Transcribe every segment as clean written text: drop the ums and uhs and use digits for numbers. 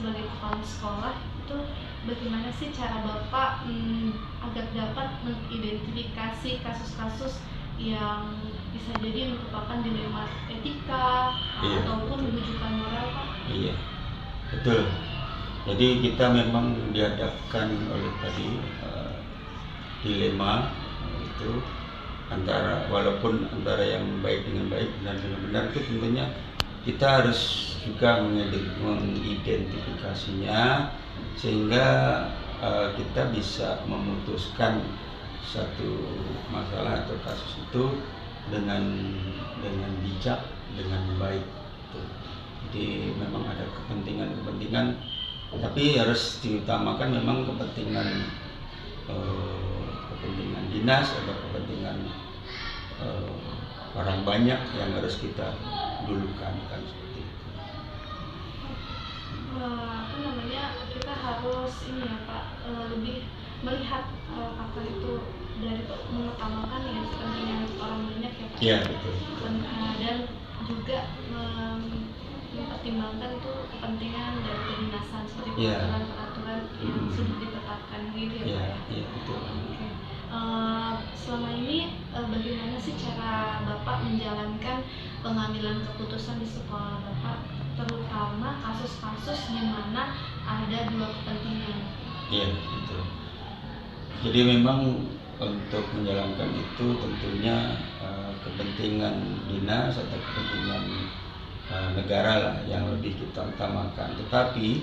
sebagai kepala sekolah itu bagaimana sih cara Bapak agar dapat mengidentifikasi kasus-kasus yang bisa jadi merupakan dilema etika ataupun rujukan moral, Pak? Iya, betul. Jadi kita memang dihadapkan oleh tadi dilema itu antara, walaupun antara yang baik dengan baik, benar dengan benar, itu tentunya kita harus juga mengidentifikasinya sehingga kita bisa memutuskan satu masalah atau kasus itu dengan bijak, dengan baik. Jadi memang ada kepentingan, tapi harus diutamakan memang kepentingan dinas atau kepentingan orang banyak yang harus kita dulukan, kan seperti itu. Kita harus ini ya Pak, lebih melihat faktor itu dari mengutamakan ya kepentingan orang banyak ya Pak. Iya, betul. Dan juga mempertimbangkan itu kepentingan dari kedinasan seperti peraturan yang sudah ditetapkan gitu ya Pak. Iya, betul. Okay. Selama ini bagaimana sih cara Bapak menjalankan pengambilan keputusan di sekolah Bapak, terutama kasus-kasus di mana ada dua kepentingan? Iya, betul. Jadi memang untuk menjalankan itu tentunya kepentingan dinas atau kepentingan negara lah yang lebih kita utamakan. Tetapi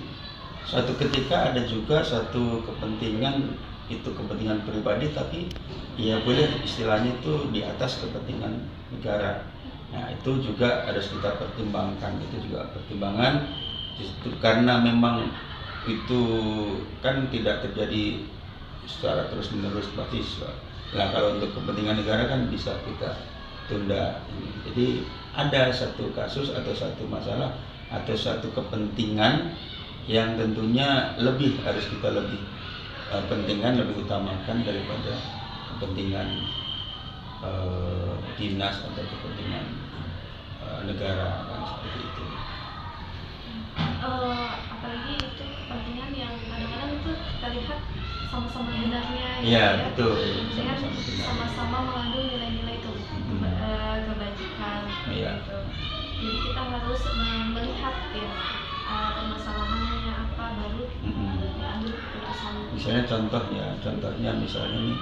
suatu ketika ada juga satu kepentingan, itu kepentingan pribadi, tapi ya boleh istilahnya itu di atas kepentingan negara. Nah itu juga harus kita pertimbangkan, itu juga pertimbangan itu karena memang itu kan tidak terjadi secara terus menerus pasti. Nah kalau untuk kepentingan negara kan bisa kita tunda. Jadi ada satu kasus atau satu masalah atau satu kepentingan yang tentunya harus kita lebih pentingkan, lebih utamakan daripada kepentingan dinas atau kepentingan negara, kan seperti itu. Apalagi itu kepentingan yang kadang-kadang itu kita lihat sama-sama benarnya. Iya, betul. Sama-sama mengandung nilai-nilai kebajikan. Iya. Gitu. Jadi kita harus melihat ya permasalahannya apa, baru diambil keputusan. Misalnya contohnya misalnya nih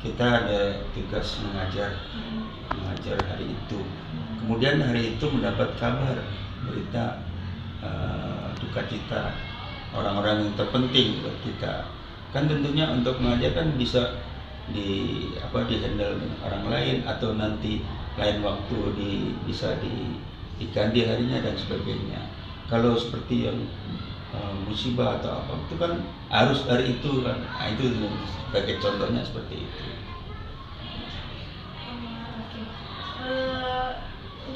kita ada tugas mengajar hari itu. Kemudian hari itu mendapat kabar berita duka cita orang-orang yang terpenting buat kita. Kan tentunya untuk mengajar kan bisa di-handle orang lain atau nanti lain waktu bisa diganti harinya dan sebagainya. Kalau seperti yang musibah atau apa itu kan harus hari itu kan. Nah, itu sebagai contohnya seperti itu.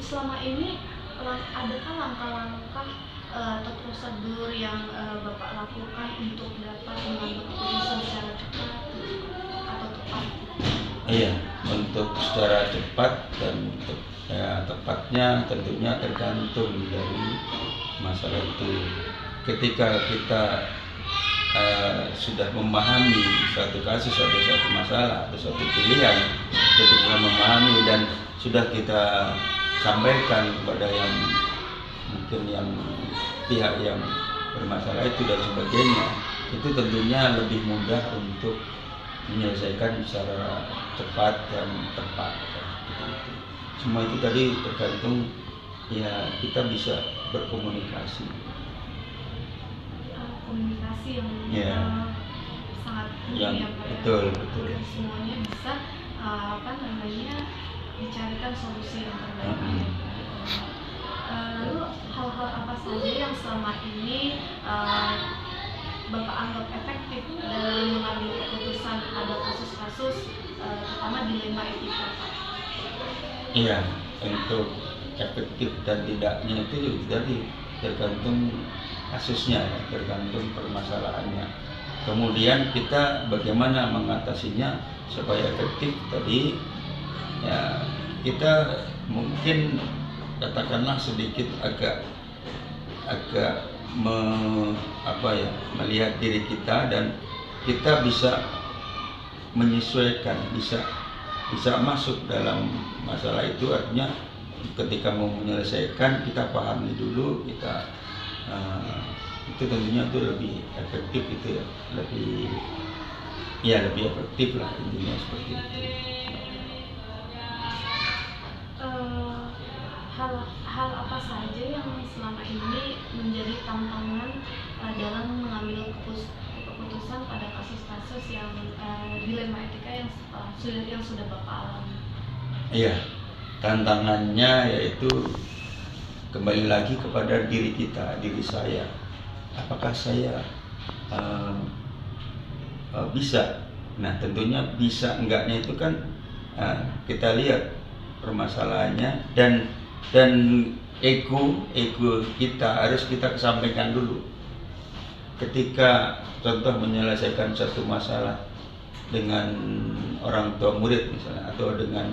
Selama ini adakah langkah-langkah atau prosedur yang Bapak lakukan untuk dapat mengambil keputusan secara cepat atau tepat? Iya, untuk secara cepat dan tepatnya tentunya tergantung dari masalah itu. Ketika kita sudah memahami suatu kasus atau suatu masalah atau suatu pilihan, ketika memahami dan sudah kita sampaikan kepada yang mungkin yang pihak yang bermasalah itu dan sebagainya, itu tentunya lebih mudah untuk menyelesaikan secara cepat dan tepat. Gitu. Semua itu tadi tergantung ya kita bisa berkomunikasi. Komunikasi yang sangat penting ya Pak. Betul. Semuanya bisa dicarikan solusi yang terbaik. Lalu hal-hal apa saja yang selama ini Bapak anggap efektif dalam mengambil keputusan pada kasus-kasus terutama dilema etika, Pak? Iya, untuk efektif dan tidaknya itu tadi tergantung kasusnya, tergantung permasalahannya. Kemudian kita bagaimana mengatasinya supaya efektif tadi ya, kita mungkin katakanlah sedikit agak melihat diri kita dan kita bisa menyesuaikan, bisa masuk dalam masalah itu. Artinya ketika mau menyelesaikan, kita pahami dulu, kita itu tentunya itu lebih efektif, itu ya lebih efektif lah, intinya seperti itu. Hal apa saja yang selama ini menjadi tantangan dalam mengambil keputusan pada kasus-kasus yang dilema etika yang sudah Bapak alami? Iya, tantangannya yaitu kembali lagi kepada diri kita, diri saya. Apakah saya bisa? Nah, tentunya bisa enggaknya itu kan kita lihat permasalahannya, dan ego kita harus kita kesampingkan dulu. Ketika contoh menyelesaikan satu masalah dengan orang tua murid misalnya, atau dengan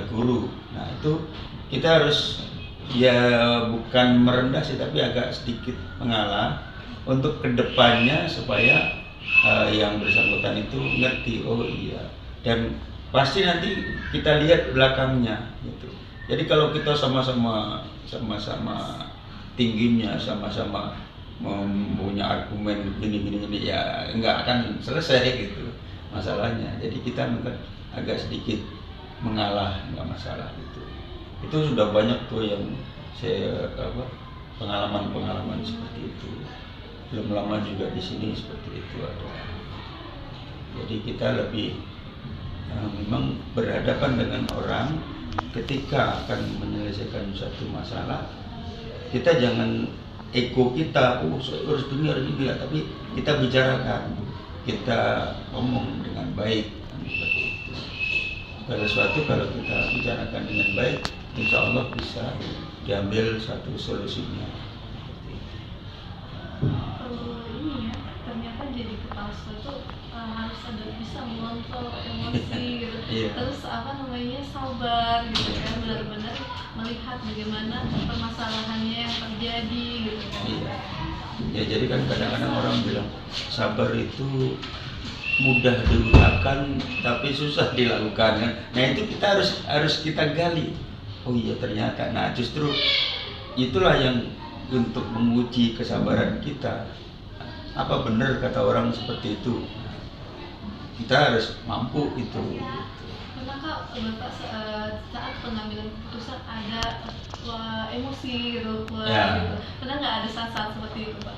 guru, nah itu kita harus bukan merendah sih, tapi agak sedikit mengalah untuk kedepannya, supaya yang bersangkutan itu ngerti, oh iya, dan pasti nanti kita lihat belakangnya gitu. Jadi kalau kita sama-sama tingginya, sama-sama mempunyai argumen gini ya nggak akan selesai gitu masalahnya. Jadi kita agak sedikit mengalah, nggak masalah gitu. Itu sudah banyak tuh yang saya pengalaman seperti itu. Belum lama juga di sini seperti itu ada. Jadi kita lebih memang berhadapan dengan orang. Ketika akan menyelesaikan satu masalah, kita jangan ego kita, saya harus dengar juga, tapi kita bicarakan, kita ngomong dengan baik, seperti itu. Segala sesuatu kalau kita bicarakan dengan baik, insya Allah bisa diambil satu solusinya. Ini ya, ternyata jadi kepala sekolah itu harus ada bisa mengontrol emosi gitu. Terus sabar gitu kan, benar-benar melihat bagaimana permasalahannya yang terjadi gitu kan. Ya, jadi kan kadang-kadang orang bilang sabar itu mudah diucapkan tapi susah dilakukan kan. Nah, itu kita harus kita gali. Oh iya, ternyata. Nah, justru itulah yang untuk menguji kesabaran kita. Apa benar kata orang seperti itu? Kita harus mampu itu. Pernahkah Bapak saat pengambilan keputusan ada emosi gitu, gitu? Pernah nggak ada saat-saat seperti itu, Pak?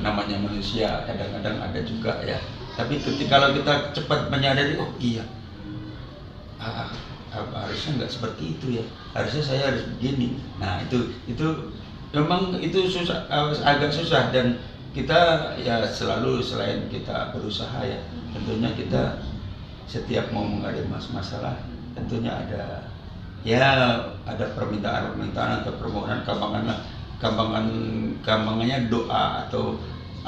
Namanya manusia, kadang-kadang ada juga ya. Tapi kalau kita cepat menyadari, oh iya, harusnya nggak seperti itu ya. Harusnya saya harus begini. Nah, itu memang itu susah, agak susah, dan kita ya selalu, selain kita berusaha ya, tentunya kita setiap mau menghadapi masalah tentunya ada permintaan atau permohonan, gampangannya doa atau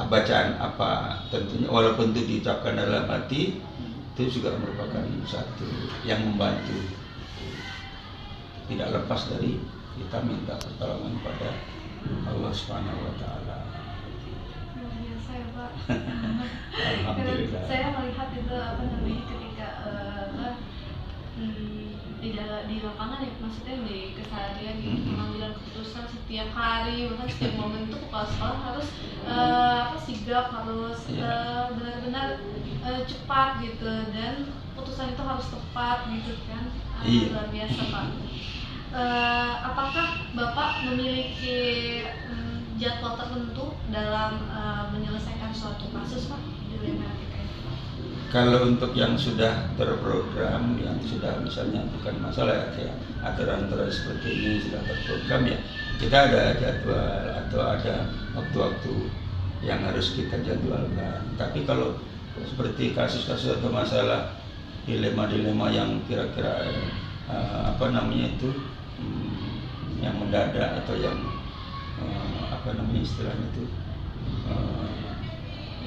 bacaan apa, tentunya walaupun itu diucapkan dalam hati, itu juga merupakan satu yang membantu. Tidak lepas dari kita minta pertolongan pada Allah Subhanahu wa Ta'ala. Luar biasa ya, Pak. Alhamdulillah. Saya melihat itu ketika di lapangan ya, maksudnya di keseharian di pengambilan keputusan setiap hari, bahkan setiap momen itu kepala sekolah harus sigap, harus benar-benar cepat gitu, dan keputusan itu harus tepat gitu kan. Luar biasa, Pak. Apakah Bapak memiliki jadwal tertentu dalam menyelesaikan suatu kasus, Pak, dilema etika itu? Kalau untuk yang sudah terprogram, yang sudah misalnya bukan masalah ya, aturan-aturan seperti ini sudah terprogram ya, kita ada jadwal atau ada waktu-waktu yang harus kita jadwalkan. Tapi kalau seperti kasus-kasus atau masalah dilema-dilema yang kira-kira yang mendadak atau yang istilahnya itu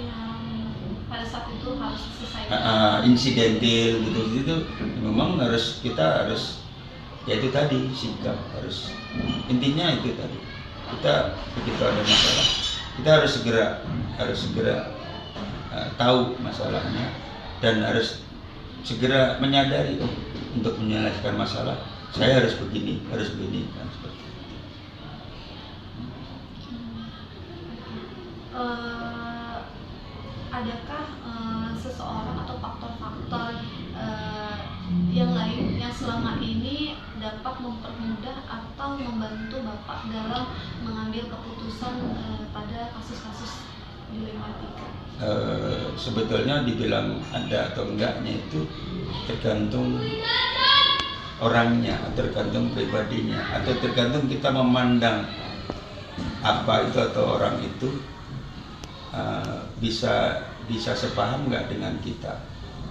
yang pada saat itu harus selesai insidentil gitu, memang kita harus ya itu tadi, sikap harus, intinya itu tadi, kita begitu ada masalah, kita harus segera tahu masalahnya dan harus segera menyadari untuk menyelesaikan masalah saya harus begini kan seperti itu. Adakah seseorang atau faktor-faktor yang lain yang selama ini dapat mempermudah atau membantu Bapak dalam mengambil keputusan pada kasus-kasus dilematika? Sebetulnya dibilang ada atau enggaknya itu tergantung orangnya, tergantung pribadinya, atau tergantung kita memandang apa itu atau orang itu bisa sepaham nggak dengan kita.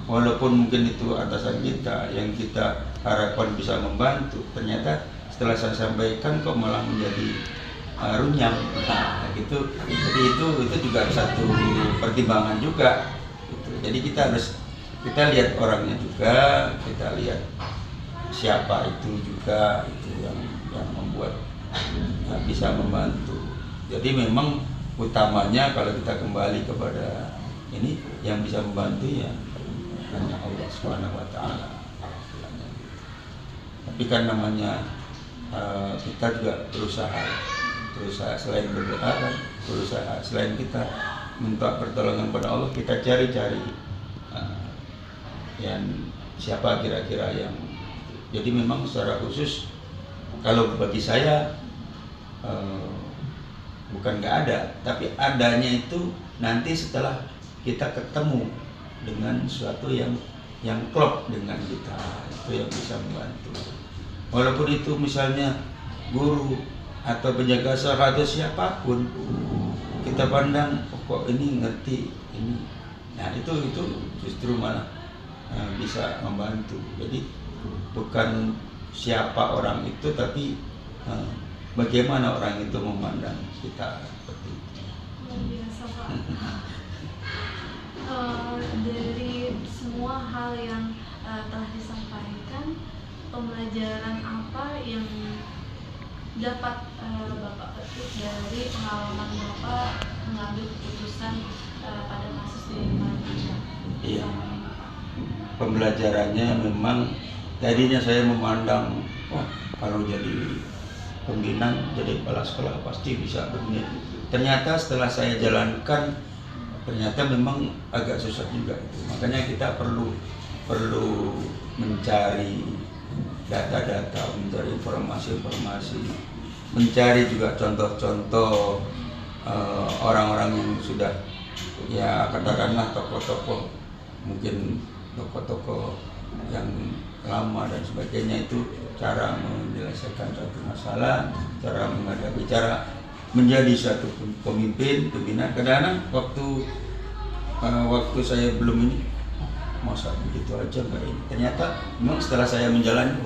Walaupun mungkin itu atasan kita yang kita harapkan bisa membantu, ternyata setelah saya sampaikan kok malah menjadi runyam. Nah, gitu. Jadi itu juga satu pertimbangan juga. Gitu. Jadi kita lihat orangnya juga, kita lihat siapa itu juga itu yang membuat bisa membantu. Jadi memang utamanya kalau kita kembali kepada ini yang bisa membantu ya hanya Allah Subhanahu wa taala. Tapi kan namanya kita juga berusaha selain berdoa kan, berusaha selain kita minta pertolongan pada Allah, kita cari yang siapa kira-kira yang. Jadi memang secara khusus kalau bagi saya bukan nggak ada, tapi adanya itu nanti setelah kita ketemu dengan sesuatu yang klop dengan kita, itu yang bisa membantu. Walaupun itu misalnya guru atau penjaga sholat atau siapapun, kita pandang kok ini ngerti ini, nah itu justru malah bisa membantu. Jadi bukan siapa orang itu, tapi bagaimana orang itu memandang kita seperti itu. Luar biasa Pak. Dari semua hal yang telah disampaikan, pembelajaran apa yang dapat Bapak petik dari pengalaman Bapak mengambil keputusan pada kasus dilematika? Iya. Pembelajarannya memang tadinya saya memandang kalau jadi pembina, jadi kepala sekolah pasti bisa begini. Ternyata setelah saya jalankan, ternyata memang agak susah juga itu. Makanya kita perlu mencari data-data, mencari informasi-informasi, mencari juga contoh-contoh orang-orang yang sudah, ya katakanlah tokoh-tokoh, mungkin tokoh-tokoh yang lama dan sebagainya, itu cara menyelesaikan suatu masalah, cara menghadapi, cara menjadi suatu pemimpin, pembina. Kadang-kadang waktu saya belum ini, masa begitu aja nggak ini. Ternyata memang setelah saya menjalani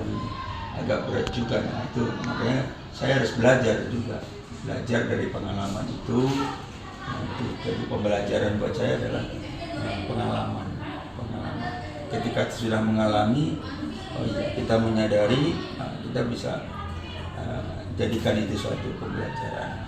agak berat juga. Nah itu makanya saya harus belajar dari pengalaman itu. Nah, itu jadi pembelajaran buat saya adalah pengalaman. Ketika sudah mengalami, kita menyadari, kita bisa jadikan itu suatu pembelajaran.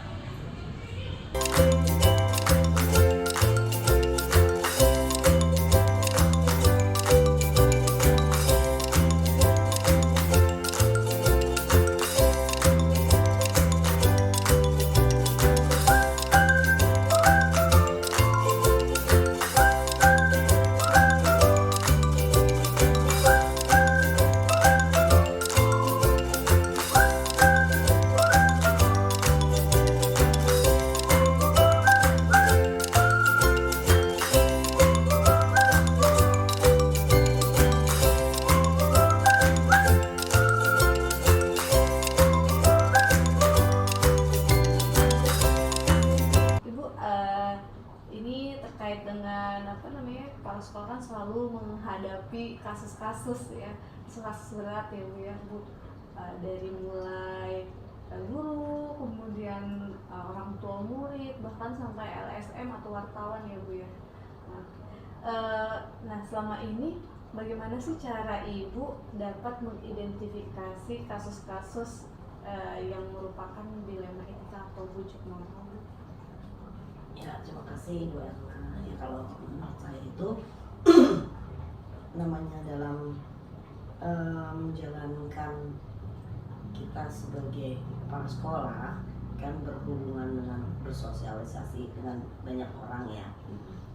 Terkait dengan kepala sekolah kan selalu menghadapi kasus-kasus ya, kasus berat ya Bu ya Bu, dari mulai guru, kemudian orang tua murid, bahkan sampai LSM atau wartawan ya Bu ya. Nah selama ini bagaimana sih cara Ibu dapat mengidentifikasi kasus-kasus yang merupakan dilema etika atau bujuk moral? Ya, terima kasih Bu Erna. Ya, kalau menurut saya itu namanya dalam menjalankan kita sebagai kepala sekolah kan berhubungan dengan bersosialisasi dengan banyak orang ya,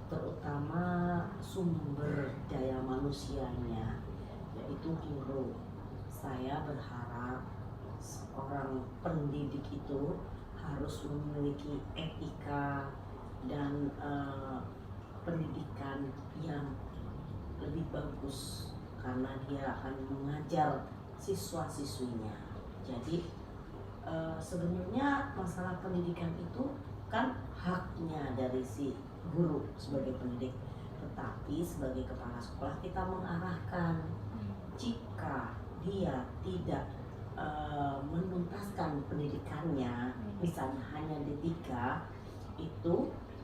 terutama sumber daya manusianya yaitu guru. Saya berharap seorang pendidik itu harus memiliki etika dan pendidikan yang lebih bagus karena dia akan mengajar siswa-siswinya. Jadi sebenarnya masalah pendidikan itu kan haknya dari si guru sebagai pendidik, tetapi sebagai kepala sekolah kita mengarahkan jika dia tidak menuntaskan pendidikannya, misalnya hanya D3, itu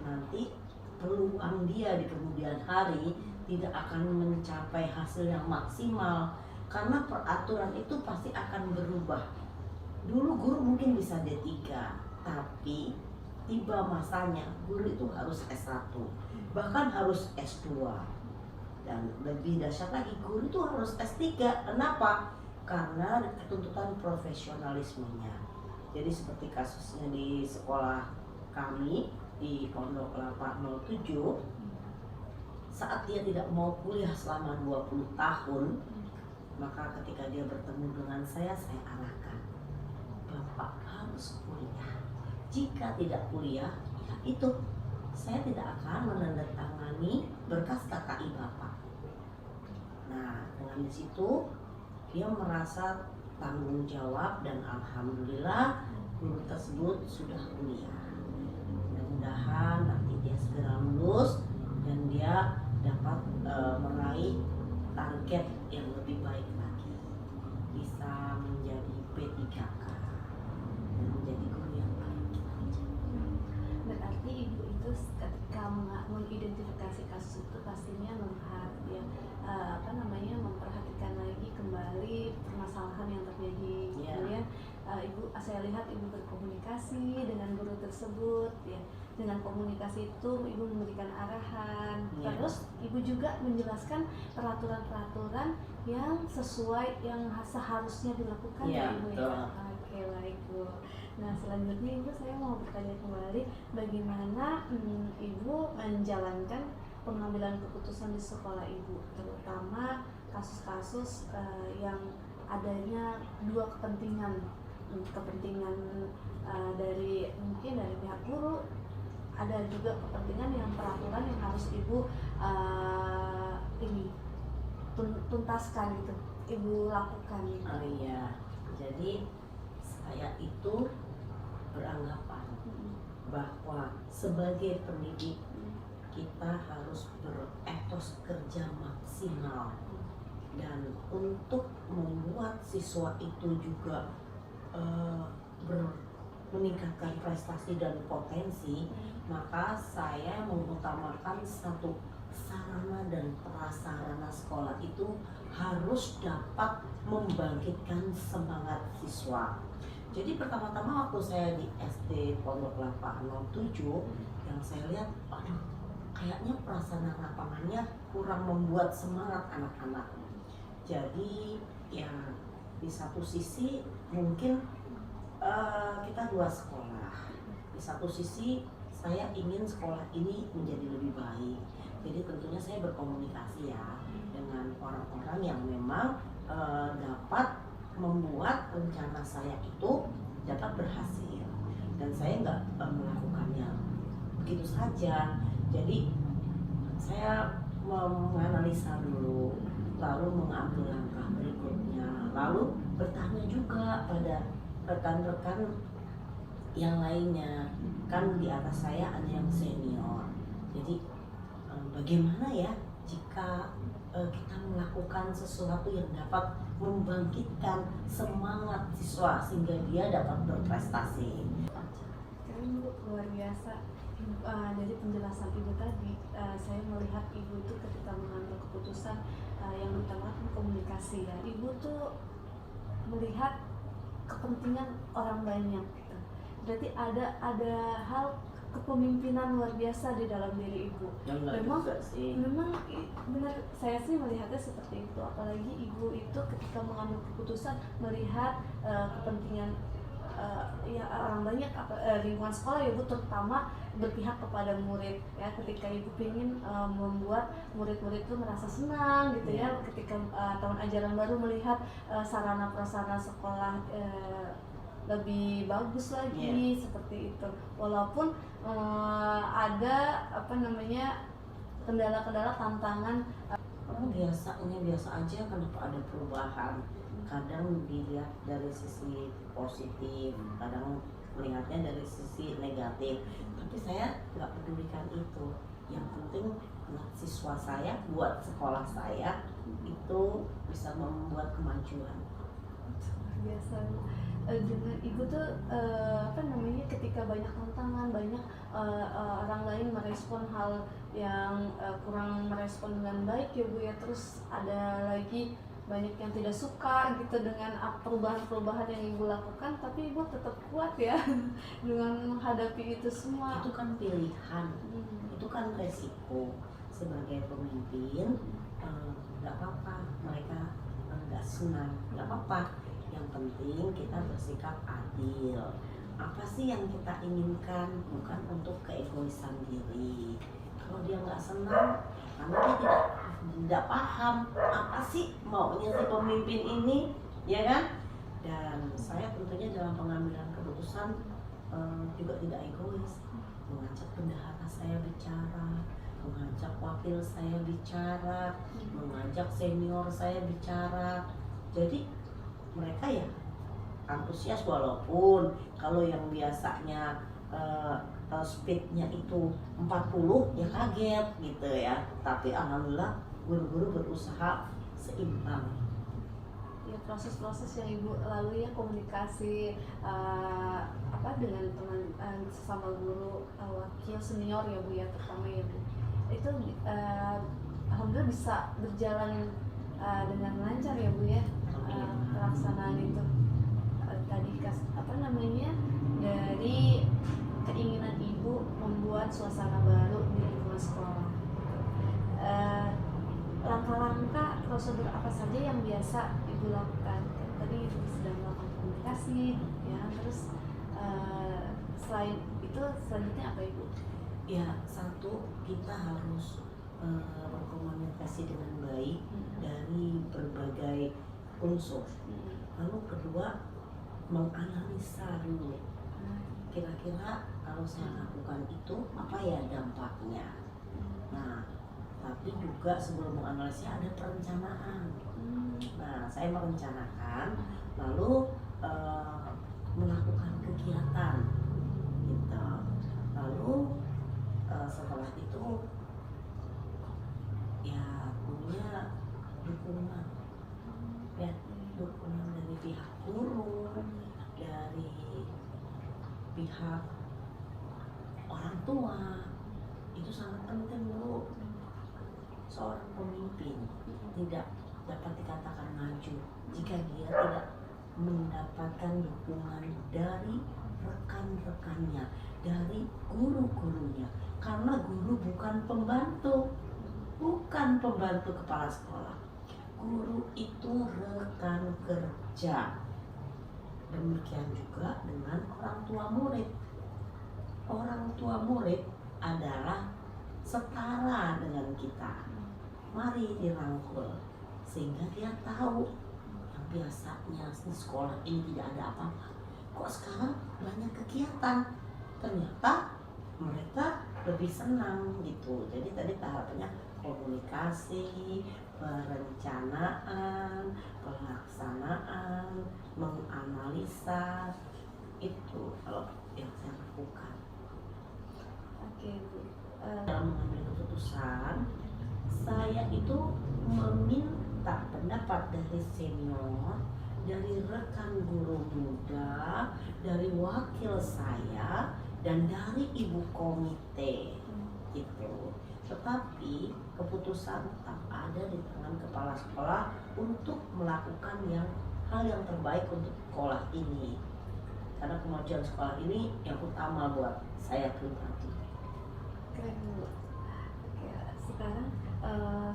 nanti peluang dia di kemudian hari tidak akan mencapai hasil yang maksimal karena peraturan itu pasti akan berubah. Dulu guru mungkin bisa D3, tapi tiba masanya guru itu harus S1, bahkan harus S2, dan lebih dahsyat lagi guru itu harus S3. Kenapa? Karena tuntutan profesionalismenya. Jadi seperti kasusnya di sekolah kami di Pondok Kelapa 07, saat dia tidak mau kuliah selama 20 tahun, maka ketika dia bertemu dengan saya arahkan, Bapak harus kuliah. Jika tidak kuliah, ya itu, saya tidak akan menandatangani berkas KKI Bapak. Nah, dengan di situ dia merasa tanggung jawab dan alhamdulillah guru tersebut sudah kuliah. Mudah-mudahan nanti dia segera lulus dan dia dapat meraih target yang lebih baik lagi, bisa menjadi P3K dan menjadi guru yang baik. Berarti ibu itu ketika mengidentifikasi kasus itu pastinya melihat ya memperhatikan lagi kembali permasalahan yang terjadi. Yeah. Kemudian ibu, saya lihat ibu berkomunikasi dengan guru tersebut ya. Dengan komunikasi itu ibu memberikan arahan. Yeah. Terus ibu juga menjelaskan peraturan-peraturan yang sesuai yang seharusnya dilakukan Yeah, ya ibu ya. Oke, baik Bu. Nah, selanjutnya ibu, saya mau bertanya kembali bagaimana ibu menjalankan pengambilan keputusan di sekolah ibu, terutama kasus-kasus yang adanya dua kepentingan dari mungkin dari pihak guru, ada juga kepentingan yang peraturan yang harus ibu tuntaskan gitu, ibu lakukan gitu. Oh iya, jadi saya itu beranggapan bahwa sebagai pendidik kita harus beretos kerja maksimal, dan untuk membuat siswa itu juga meningkatkan prestasi dan potensi, maka saya mengutamakan satu, sarana dan prasarana sekolah itu harus dapat membangkitkan semangat siswa. Jadi pertama-tama waktu saya di SD Pondok Kelapa 07, yang saya lihat, aduh, kayaknya prasarana lapangannya kurang membuat semangat anak-anak. Jadi ya di satu sisi mungkin kita dua sekolah. Di satu sisi saya ingin sekolah ini menjadi lebih baik. Jadi tentunya saya berkomunikasi ya dengan orang-orang yang memang dapat membuat rencana saya itu dapat berhasil, dan saya nggak melakukannya begitu saja. Jadi saya menganalisa dulu, lalu mengambil langkah berikutnya, lalu bertanya juga pada rekan-rekan yang lainnya, kan di atas saya ada yang senior. Jadi bagaimana ya jika kita melakukan sesuatu yang dapat membangkitkan semangat siswa sehingga dia dapat berprestasi. Keren Bu, luar biasa. Dari penjelasan ibu tadi, saya melihat ibu itu ketika mengambil keputusan yang utama komunikasi ya. Ibu tuh melihat kepentingan orang banyak gitu. Berarti ada hal kepemimpinan luar biasa di dalam diri ibu. Memang benar, saya sih melihatnya seperti itu. Apalagi ibu itu ketika mengambil keputusan melihat kepentingan ya orang banyak, lingkungan sekolah ya Bu, terutama berpihak kepada murid ya. Ketika ibu ingin membuat murid-murid itu merasa senang gitu ya, ketika tahun ajaran baru melihat sarana prasarana sekolah lebih bagus lagi seperti itu. Walaupun ada kendala-kendala, tantangan. Biasa aja, kenapa ada perubahan? Kadang dilihat dari sisi positif, kadang melihatnya dari sisi negatif. Tapi saya nggak pedulikan itu. Yang penting buat siswa saya, buat sekolah saya itu bisa membuat kemajuan. Biasa dengan ibu tuh ketika banyak tantangan, banyak orang lain merespon hal yang kurang merespon dengan baik ya Bu ya, terus ada lagi banyak yang tidak suka gitu dengan perubahan-perubahan yang ibu lakukan, tapi ibu tetap kuat ya dengan menghadapi itu semua. Itu kan pilihan, itu kan resiko. Sebagai pemimpin nggak apa-apa mereka nggak senang, nggak apa-apa. Yang penting kita bersikap adil. Apa sih yang kita inginkan, bukan untuk keegoisan diri. Kalau dia nggak senang, karena dia tidak paham apa sih maunya si pemimpin ini, ya kan? Dan saya tentunya dalam pengambilan keputusan juga tidak egois. Mengajak bendahara saya bicara, mengajak wakil saya bicara, mengajak senior saya bicara. Jadi mereka ya antusias, walaupun kalau yang biasanya speednya itu 40 ya kaget gitu ya. Tapi alhamdulillah guru-guru berusaha seimbang. Ya, proses-proses yang ibu lalui ya, komunikasi dengan teman sesama guru, wakil senior ya Bu ya, terutama ya Bu, itu alhamdulillah bisa berjalan dengan lancar ya Bu ya. Pelaksanaan itu tadi dari keinginan ibu membuat suasana baru di lingkungan sekolah. Langkah-langkah prosedur apa saja yang biasa ibu lakukan? Tadi ibu sedang melakukan komunikasi ya, terus selain itu selanjutnya apa ibu? Ya, satu, kita harus berkomunikasi dengan baik dari berbagai unsur. Lalu kedua, menganalisa dulu. Kira-kira kalau saya lakukan itu apa ya dampaknya. Nah, tapi juga sebelum menganalisa ada perencanaan. Nah, saya merencanakan lalu melakukan kegiatan gitu. Lalu setelah itu ya punya dukungan dari pihak guru, dari pihak orang tua. Itu sangat penting Bu. Seorang pemimpin tidak dapat dikatakan maju jika dia tidak mendapatkan dukungan dari rekan-rekannya, dari guru-gurunya. Karena guru bukan pembantu kepala sekolah. Guru itu rekan kerja. Demikian juga dengan orang tua murid. Orang tua murid adalah setara dengan kita. Mari dirangkul sehingga dia tahu yang biasanya di sekolah ini tidak ada apa-apa, kok sekarang banyak kegiatan. Ternyata mereka lebih senang gitu. Jadi tadi tahapannya komunikasi, perencanaan, pelaksanaan, menganalisa. Itu kalau yang saya lakukan. Oke Bu. Dalam mengambil keputusan, saya itu meminta pendapat dari senior, dari rekan guru muda, dari wakil saya, dan dari ibu komite gitu. Tetapi keputusan tetap ada di tangan kepala sekolah untuk melakukan yang hal yang terbaik untuk sekolah ini, karena kemajuan sekolah ini yang utama buat saya pribadi. Keren Bu. Oke, sekarang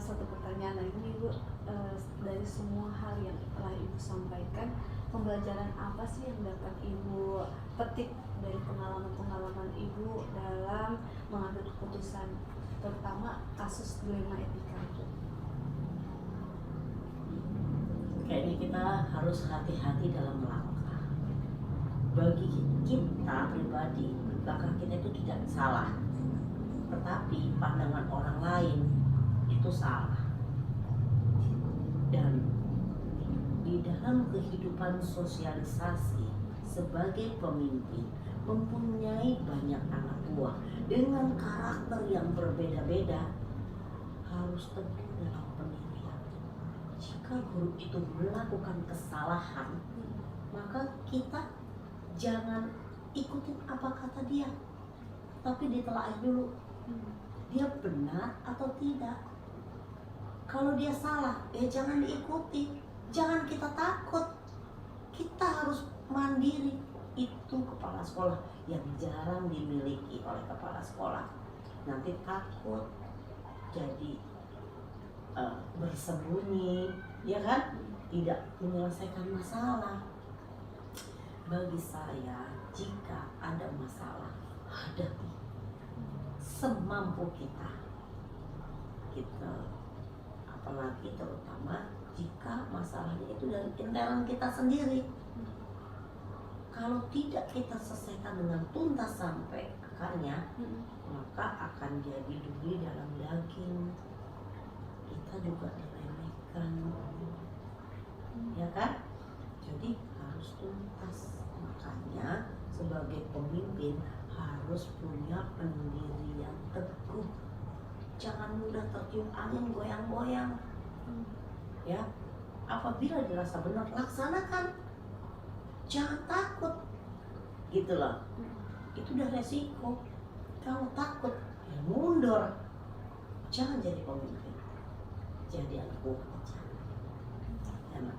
satu pertanyaan lagi nih Bu. Dari semua hal yang telah Ibu sampaikan, pembelajaran apa sih yang dapat Ibu petik dari pengalaman-pengalaman Ibu dalam mengambil keputusan, terutama kasus dilema etika Bu? Kayaknya kita harus hati-hati dalam melangkah. Bagi kita pribadi, langkah kita itu tidak salah, tetapi pandangan orang lain itu salah. Dan di dalam kehidupan sosialisasi sebagai pemimpin mempunyai banyak anak buah dengan karakter yang berbeda-beda, harus teguh dalam pendirian. Jika guru itu melakukan kesalahan, maka kita jangan ikutin apa kata dia, tapi ditelaah dulu dia benar atau tidak. Kalau dia salah, ya jangan diikuti, jangan kita takut. Kita harus mandiri. Itu kepala sekolah yang jarang dimiliki oleh kepala sekolah. Nanti takut jadi bersembunyi, ya kan? Tidak menyelesaikan masalah. Bagi saya, jika ada masalah, hadapi semampu kita. Apalagi terutama jika masalahnya itu dari internal kita sendiri. Kalau tidak kita selesaikan dengan tuntas sampai akarnya, maka akan jadi duri dalam daging. Kita juga diremehkan, ya kan? Jadi harus tuntas. Makanya sebagai pemimpin harus punya pendirian teguh. Jangan mudah tertiup angin goyang-goyang. Ya, apabila dirasa benar, laksanakan. Jangan takut. Gitu loh. Itu udah resiko. Kalau takut, ya mundur. Jangan jadi pemimpin. Jadi anak buah aja. Enak.